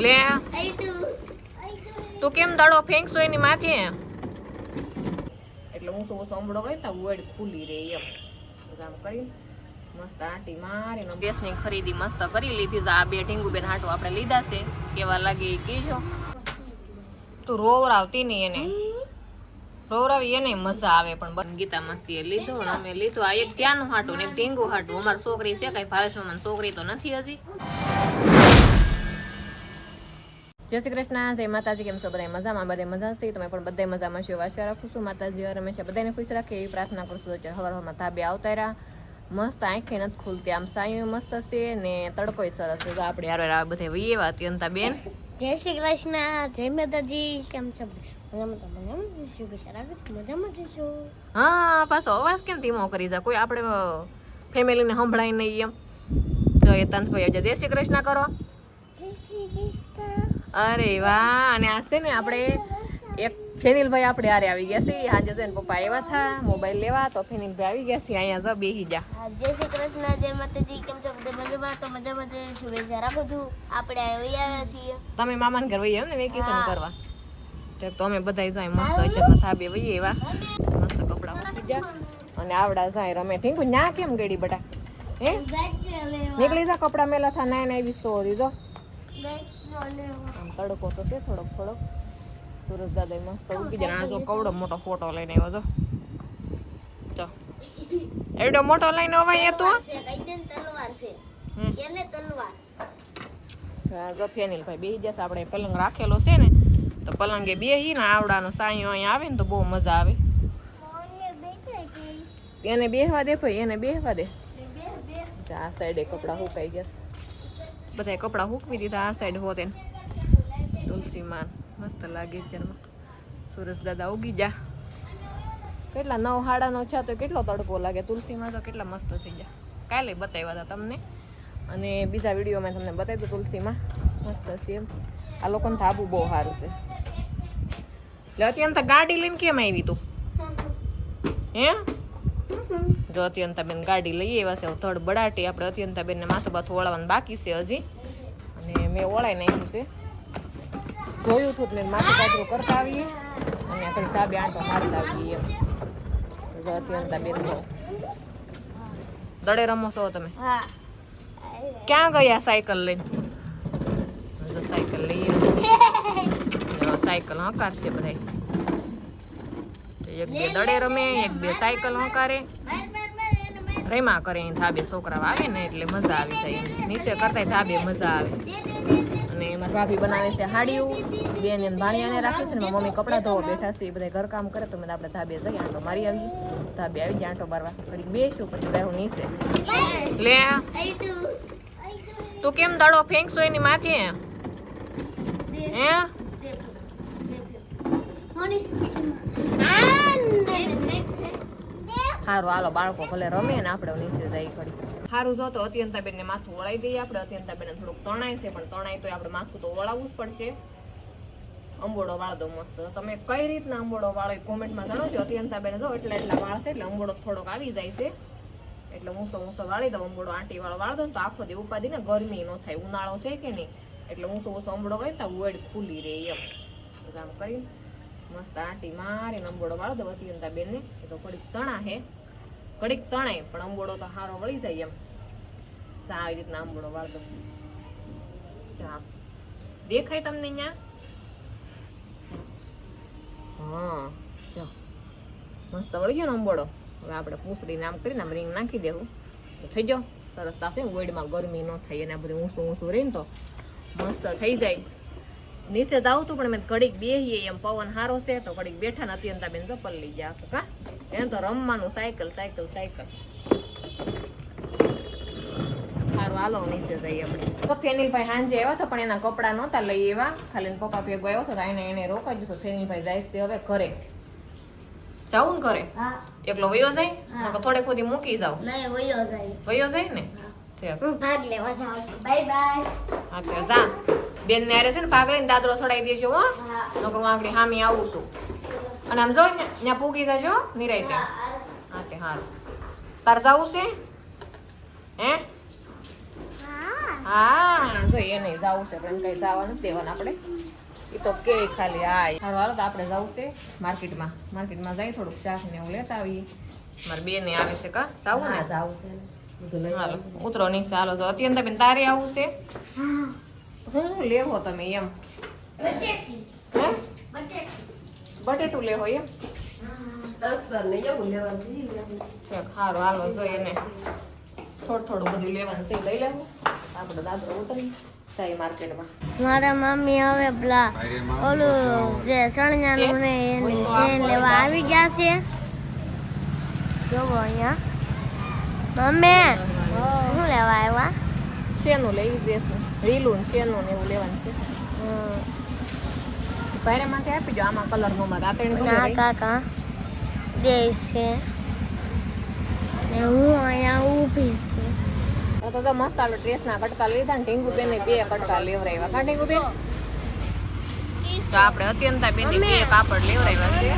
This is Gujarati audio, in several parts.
લે તું કેમ દાડો ફેંકશો એની માથે એટલે હું તો સોમડો કઈ તા વેડ ખુલી રે એમ આમ કરી મસ્ત આંટી મારીને ગેસની ખરીદી મસ્ત કરી લીધી આ બે ઢીંગુબેન હાટુ આપણે લીધા છે કેવા લાગે એ કહેજો તું રોવરાવતી નહીં એને રોવરાવી એને મજા આવે પણ ગીતા મસીએ લીધો ને અમે લીધું આ એક ત્યાંનું હાટું ને એક ઢીંગુ હાટું અમારી છોકરી છે કઈ ભાવેશમાં છોકરી તો નથી હજી જય શ્રી કૃષ્ણ જય માતાજી કેમ છો બધા મજામાં બધે મજા છે તમે પણ બધે મજામાં છો આશા રાખું છું માતાજી હંમેશા બધાને ખુશ રાખે એવી પ્રાર્થના કરશું અત્યારે હવારમાં ધાબે આવતા રહ્યા મસ્ત આંખે નથી ખુલતી આમ સાયું મસ્ત છે ને તડકોય સરસ છે આપણે યાર બધે વહીએ અત્યંતા બેન જય શ્રી કૃષ્ણ જય માતાજી કેમ છો હા પાછો અવાજ કેમ ધીમો કરી જા કોઈ આપણે ફેમિલીને સંભળાય નહીં એમ જો એ તંતભાઈ જય શ્રી કૃષ્ણ કરો અરે વાહ અને આ છે ને આપણે એક ફેનિલભાઈ આપણે હારે આવી ગયા છે આજે છે ને પપ્પા આવ્યા હતા મોબાઈલ લેવા તો ફેનિલભાઈ આવી ગયા છે અહીંયા જો બેહી જા જય શ્રી કૃષ્ણ જય માતાજી કેમ છો બધા મજામાં તો મજામાં શુભેચ્છા રાખું છું આપણે આવ્યા છીએ તમે મામાને ઘર વઈએ ને વેકેશન કરવા તો અમે બધા જાય મસ્ત અત્યારમાં થાબે વઈએ એવા મસ્ત કપડા મૂકી ગયા અને આવડા જાય રમે ઠીંકુ ન્યા કેમ ગડી બટા હે નીકળી જા કપડા મેલા થા નાય નાય વિસ્તો દીધો તડકો તો છે થોડોક સુરજ દાદા મસ્ત ઉગી જાય આ જો કવડો મોટો ફોટો લઈને આવ્યો જો એવડો મોટો લઈને આવ્યો તો તલવાર છે એને તલવાર હા જો ફેનિલભાઈ બેહી જશે આપણે પલંગ રાખેલો છે ને તો પલંગે બેહી ને આવડાનો સાયો અહીંયા આવે ને તો બહુ મજા આવે એને બેહવા દે ભાઈ એને બેહવા દે આ સાઈડે કપડા સુકાઈ ગયા બધા કપડા સૂકવી દીધા આ સાઈડ હોતે તુલસીમાં મસ્ત લાગે અત્યારમાં સુરજ દાદા ઉગી જા કેટલા 9 સાડા 9 છે તો કેટલો તડકો લાગે તુલસીમાં તો કેટલા મસ્ત થઈ ગયા કાલે બતાવ્યા હતા તમને અને બીજા વિડીયોમાં તમને બતાવી દઉં તુલસીમાં મસ્ત છે એમ આ લોકોને ધાબુ બહુ સારું છે એટલે અત્યંત ગાડી લઈને કેમ આવી તું હે જો અત્યંતાબેન ગાડી લઈ આવ્યા છે થડ બડાટી આપણે અત્યંતાબેનને માથું બાથું ઓળાવવાનું બાકી છે હજી અને મેં ઓળાઈ નાખ્યું છે જોયું હતું મેં માથું બાથું કરતા આવીએ અને કંઈ ધાબે આંટો મારતા આવીએ એમ જો અત્યંતાબેન દડે રમો છો તમે ક્યાં ગયા સાયકલ લઈને સાયકલ લઈએ સાયકલ હકારશે બધા એક બે દડે રમે એક બે સાયકલ હકારે રેમા કરે ધાબે છોકરા આવે ને એટલે મજા આવી જાય નીચે કરતા ધાબે મજા આવે અને એમાં ભાભી બનાવે છે હાડીયું બેન એમ ભાણિયાને રાખે છે ને મમ્મી કપડાં ધોવા બેઠા છે એ બધા ઘરકામ કરે તો મેં આપણે ધાબે જઈએ આંટો મારી આવીએ ધાબે આવી જાય આંટો મારવા ઘડીક બેસું પછી રહેવું નીચે લે તું કેમ દાડો ફેંકશો એની માથે હે સારું હાલો બાળકો ભલે રમે ને આપણે નીચે જઈ ખડી સારું જો તો અત્યંતાબેન ને માથું વળાવી દઈએ આપણે અત્યંતાબેન થોડુંક તણાય છે પણ તણાય તો આપણે માથું તો વળાવવું જ પડશે અંબોડો વાળ દો મસ્ત તમે કઈ રીતના અંબોડો વાળો કોમેન્ટમાં જણાવજો અત્યંતાબેન જો એટલા વાળ છે એટલે અંબોડો થોડોક આવી જાય છે એટલે હું તો વાળી દઉં અંબોડો આંટી વાળો વાળ દઉં તો આખો દે ઉપાધી ને ગરમી ન થાય ઉનાળો છે કે નહીં એટલે હું તો અંબોડો કરી તો વેડ ખુલી રહે એમ આમ કરી મસ્ત આંટી મારીને અંબોડો વાળ દો અત્યંતાબેન ને એ તો ઘડીક તણા હે ઘડીક તણાય પણ અંબોડો તો સારો વળી જાય એમ ચા આવી રીતના અંબોડો વાળ દો ચા દેખાય તમને અહીંયા હા ચા મસ્ત વળી ગયો ને અંબોડો હવે આપણે પૂંછડીને આમ કરીને આમ રીંગ નાખી દેવું થઈ જાઓ સરસ થશે ને ગોળમાં ગરમી ન થાય અને આ બધું ઊંચું રહીને તો મસ્ત થઈ જાય નીચે જાઉં તું પણ મેં ઘડીક બેહીએ એમ પવન સારો છે તો ઘડીક બેઠા ને અત્યંતાબેન તો પલ્લી ગયા કા એને તો રમવાનું સાયકલ સારું હાલો નીચે જઈએ આપણે તો ફેનિલભાઈ સાંજે આવ્યા હતા પણ એના કપડા નહોતા લઈ એવા ખાલી પપ્પા ભેગો આવ્યો હતો એને રોકાઈ દીધો ફેનિલભાઈ જાય છે હવે ઘરે જાવું ને ઘરે એકલો વયો જાય થોડે ખોદી મૂકી જાવ વયો જાય ને ભાગ લેવા જાવ બાય બાય હા જા બેન ને આરે છે ને ભાગ લઈને દાદરો સડાઈ દેજો હો નકર હું આગળ હામી આવું તું અને આમ જો ત્યાં પૂગી જજો નિરાયતે હા તે હારું તાર જાવું છે હે હા જો એ નહીં જવું છે પણ કઈ જવા નથી દેવાના આપણે એ તો કે ખાલી હા હાલો તો આપણે જવું છે માર્કેટમાં જઈ થોડુંક શાક ને એવું લેતા આવીએ મારી બેન આવે છે કા જાવું ને હાલો ઉતરો નીચે હાલો તો અત્યંત બેન તારે આવું છે હું લેવો તમે એમ બટેટું લેવો એમ સારું હાલો જોઈએ ને થોડું બધું લેવાનું છે લઈ લેવું આપણે દાદરો ઉતરી જાય માર્કેટમાં મારા મમ્મી હવે પેલા ઓલું જે સણિયાનું ને એની સેન લેવા આવી ગયા છે જોવો અહીંયા મમ્મી શું લેવા આવ્યા શેનું લઈ ડ્રેસનું રીલું ને શેનું ને એવું લેવાનું છે ભાઈ માટે આપી દો આમાં કલર નો માં ના કાકા દેશ છે ને હું અહીંયા ઊભી છું તો મસ્ત આપણે ડ્રેસના કટકા લીધા ને ઢીંગુ બેન 2 કટકા લેવરાવ્યા કા ઢીંગુ બેન તો આપણે અત્યંતા બેન 2 કાપડ લેવરાવ્યા છે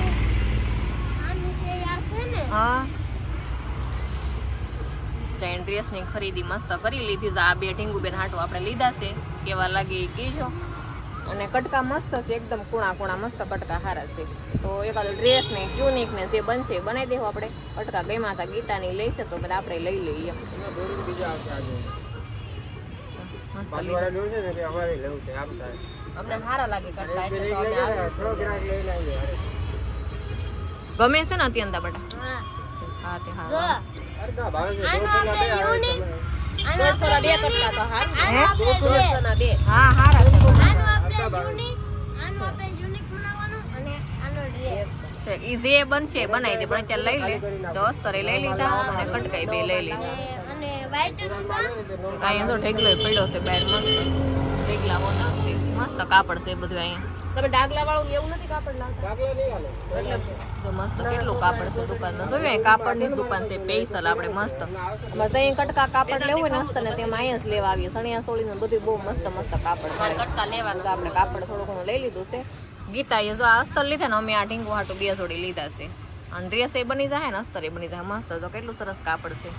હા જૈન ડ્રેસની ખરીદી મસ્ત કરી લીધી આ 2 ઢીંગુ બેન હાટું આપણે લીધા છે કેવા લાગે એ કહેજો અને કટકા મસ્ત છે એકદમ કુણા મસ્ત કટકા હારા છે તો એકાદો ડ્રેસ ને યુનિક ને જે બનશે બનાવી દેવું આપણે કટકા ગઈમાં હતા ગીતાની લઈ છે તો બધા આપણે લઈ લઈએ અમને સારા લાગે કટકા ગમે છે ને અત્યંત બટા હા તે હા જે બનશે બનાવી દે પણ અત્યારે લઈ લે તો અસ્તરે લઈ લીધા અને કટકાઈ 2 લઈ લીધા અહીંયા તો ઢેગલો પડ્યો છે બહાર મસ્ત ઢેગલા હોતા છે મસ્ત કાપડ છે બધું અહીંયા તમે ડાગલા વાળું લેવું નથી કાપડ લાવતા એટલે તો મસ્ત કેટલું કાપડ છે દુકાનમાં જોઈએ કાપડની દુકાન છે સ્પેશિયલ આપણે મસ્ત બસ અહીં કટકા કાપડ લેવું હોય ને મસ્ત ને તેમાં અહીંયા જ લેવા આવીએ સણિયા સોળીનું બધું બહુ મસ્ત કાપડ મારે કટકા લેવાનું આપણે કાપડ થોડું ઘણું લઈ લીધું છે ગીતાએ જો આ અસ્તર લીધા ને અમે આ ઢીંગુ હાટું 2 જોડી લીધા છે અને ડ્રેસ એ બની જાય ને અસ્તર એ બની જાય મસ્ત તો કેટલું સરસ કાપડ છે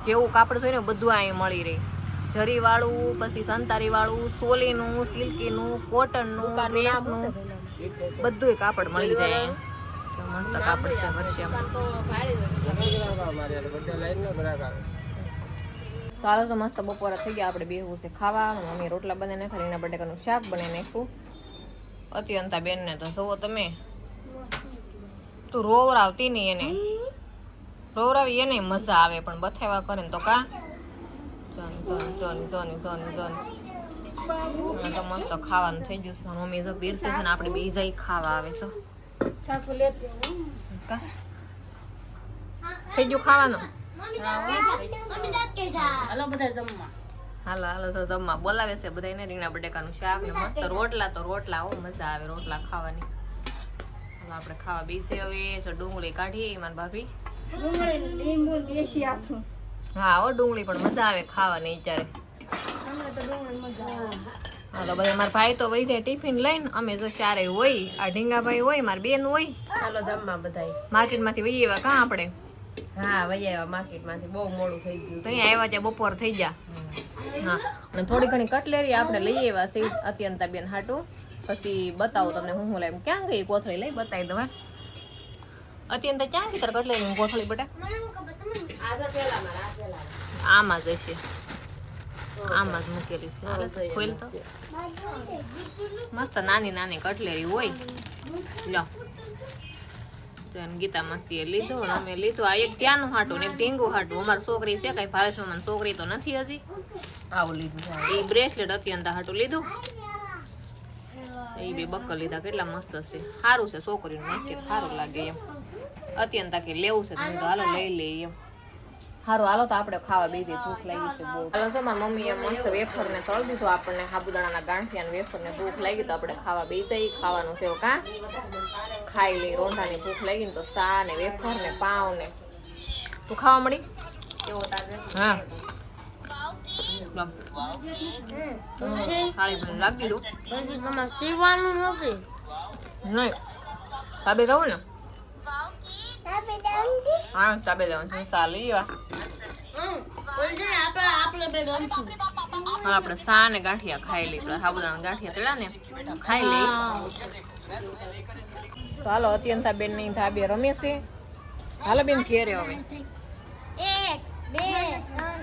જેવું કાપડ જોઈએ ને બધું અહીં મળી રહે જરી વાળું પછી સંતારી વાળું સોલીનું સિલ્કીનું કોટનનું ડ્રેસનું બધું કાપડ મળી જાય મસ્ત કાપડ છે વર્ષિયામાં તો હાલો તો મસ્ત બપોરા થઈ ગયા આપણે બેહવું છે ખાવા મમ્મી રોટલા બનાવીને રીંગણા બટેકાનું શાક બનાવી નાખ્યું અત્યંતા બેન ને તો જોવો તમે તું રોવરાવતી નહીં એને રોવરાવી એને મજા આવે પણ બથાવા કરે ને તો કા સોની તો મસ્ત ખાવાનું થઈ ગયું છે મમ્મી જો પીરસે છે ને આપણે બે જઈ ખાવા આવે છે થઈ ગયું ખાવાનું હાલો તો જમવા બોલાવે છે બધાને રીંગણા બટેકાનું શાક ને મસ્ત રોટલા હો મજા આવે રોટલા ખાવાની આપણે ખાવા બેસી હવે તો ડુંગળી કાઢીએ મારા ભાભી હા ઓ ડુંગળી પણ મજા આવે ખાવાની અત્યારે હા તો બધા મારા ભાઈ તો વહી જાય ટિફિન લઈને અમે જો ચારે હોય આ ઢીંગાભાઈ હોય મારી બેન હોય ચાલો જમવા બધા માર્કેટમાંથી વહી આવ્યા કાં આપણે હા વહી આવ્યા માર્કેટમાંથી બહુ મોડું થઈ ગયું તો અહીંયા આવ્યા ત્યાં બપોર થઈ ગયા હા અને થોડી ઘણી કટલેરી આપણે લઈ આવ્યા છે અત્યંતા બેન હાટું પછી બતાવો તમને હું લાવી ક્યાં ગઈ કોથળી લઈ બતાવી દઉં અત્યંતા ક્યાં ગઈ તાર કટલેરી કોથળી બટા આમાં જ હશે આમાં જ મૂકેલી છે ખોલ તો મસ્ત નાની કટલેરી હોય લો ગીતા મસ્તી લીધો અમે લીધું આ એક ત્યાંનું હાટું ને એક ઢીંગુ હાટું અમારી છોકરી છે કઈ ભાવેશમાં છોકરી તો નથી હજી આવું લીધું એ બ્રેસલેટ અત્યંતા હાટું લીધું એ 2 બક્કર લીધા કેટલા મસ્ત છે સારું છે છોકરીનું નક્કી સારું લાગે એમ અત્યંતા કે લેવું છે તમે તો હાલો લઈ લઈએ એમ સારું હાલો તો આપણે ખાવા બેસી ભૂખ લાગી છે બહુ હાલો તો મારી મમ્મીએ મસ્ત વેફર ને તળી દીધું આપણને સાબુદાણાના ગાંઠિયા વેફર ને ભૂખ લાગી તો આપણે ખાવા બેસી ખાવાનું છે કાં ખાઈ લઈ રોંઢાની ભૂખ લાગી ને તો ચા ને વેફર ને પાવ ને તું ખાવા મળી કેવો તાજે હા થાળી પણ રાખી દઉં નહીં સાબે રહું ને હા સાબે જવાનું ચા લઈ લેવા હવે આપણે સા ને ગાંઠિયા ખાઈ લઈએ. પેલા સાબુદાણા ગાંઠિયા તળ્યા ને ખાઈ લઈએ. તો હાલો અત્યંતા બેન ની ધાબે રમે છે. હાલો બેન ઘેરે હવે 1 2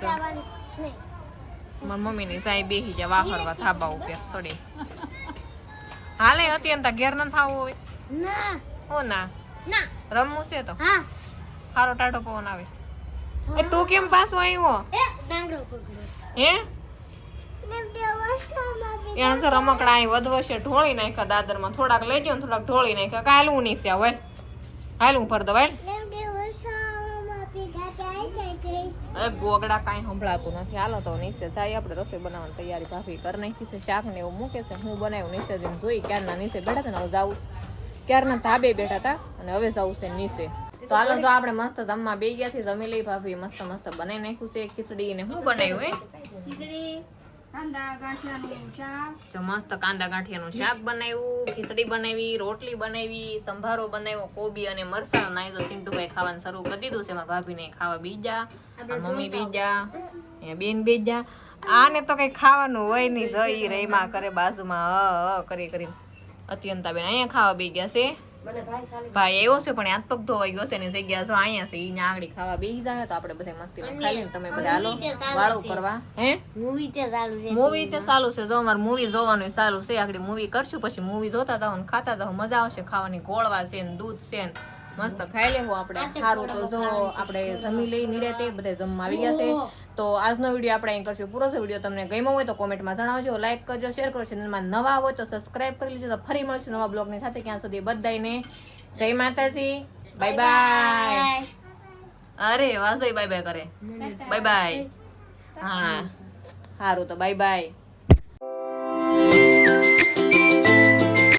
3 મારી મમ્મી ની ચાય બેસી જા વાહરવા ધાબા ઉપર ચડી. હાલે અત્યંતા ઘેર ન થાવું હોય ના હો ના ના રમવું છે તો હા હારો ટાઢો પવન આવે. એ તું કેમ પાછો આવ્યો ડાંગરો પકડો હે? એને તો રમકડા અહીં વધવશે ઢોળી નાખ્યા દાદરમાં. થોડાક લઈ ગયો ને થોડાક ઢોળી નાખ્યા. કાલું નહીં છે હવે હાલું ફર દવાય એ ગોગડા કાંઈ સંભળાતું નથી. હાલો તો નીચે જાય આપણે રસોઈ બનાવવાની તૈયારી ભાભી કરી નાખી છે. શાક ને એવું મૂકે છે. હું બનાવ્યું નીચે જઈને જોઈ ક્યારના નીચે બેઠા હતા ને હવે જાઉં ક્યારના ધાબે બેઠા હતા અને હવે જવું છે નીચે. તો હાલો જો આપણે મસ્ત જમવા બે ગયા છીએ. જમી લઈ ભાભી મસ્ત મસ્ત બનાવી નાખ્યું છે ખીચડી ને શું બનાવ્યું હે ખીચડી કાંદા ગાંઠિયાનું શાક જો મસ્ત કાંદા ગાંઠિયાનું શાક બનાવ્યું, ખીચડી બનાવી, રોટલી બનાવી, સંભારો બનાવ્યો, કોબી અને મરચાં નાઈ તો સિંટુભાઈ ખાવાનું શરૂ કરી દીધું છે. મારા ભાભીને ખાવા બીજા, મમ્મી બીજા, બેન બીજા. આને તો કઈ ખાવાનું હોય નહીં, જઈ રેમાં કરે બાજુમાં કરી કરી. અત્યંતા બેન અહીંયા ખાવા બી ગયા છે. ભાઈ એવો છે પણ હાથ પગ ધોવાઈ ગયો છે એની જગ્યા જો અહીંયા છે. અહીંયા આગળ ખાવા બેસી જાય તો આપણે બધા મસ્તી ખાઈ લઈને તમે બધા હાલો વાળો કરવા. હે મૂવી તે ચાલુ છે. મૂવી તે ચાલુ છે. જો અમારે મૂવી જોવાનું ચાલુ છે. આગળ મૂવી કરશું પછી મૂવી જોતા જાવ ને ખાતા જાવ. મજા આવશે ખાવાની. ગોળવા છે ને દૂધ છે ને મસ્ત ખાઈ લેવું આપણે. સારું તો જો આપણે જમી લઈ નિરાતે બધા જમવા આવી ગયા છે. તો આજનો વિડીયો આપણે અહીં કરશું પૂરો છે. વિડીયો તમને ગમ્યો હોય તો કોમેન્ટમાં જણાવજો, લાઈક કરજો, શેર કરજો. ચેનલમાં નવા હોય તો સબસ્ક્રાઇબ કરી લેજો. તો ફરી મળશું નવા બ્લોગની સાથે. ત્યાં સુધી બધાને જય માતાજી, બાય બાય. અરે વાસોઈ બાય બાય કરે. Bye bye. હા સારું તો બાય બાય.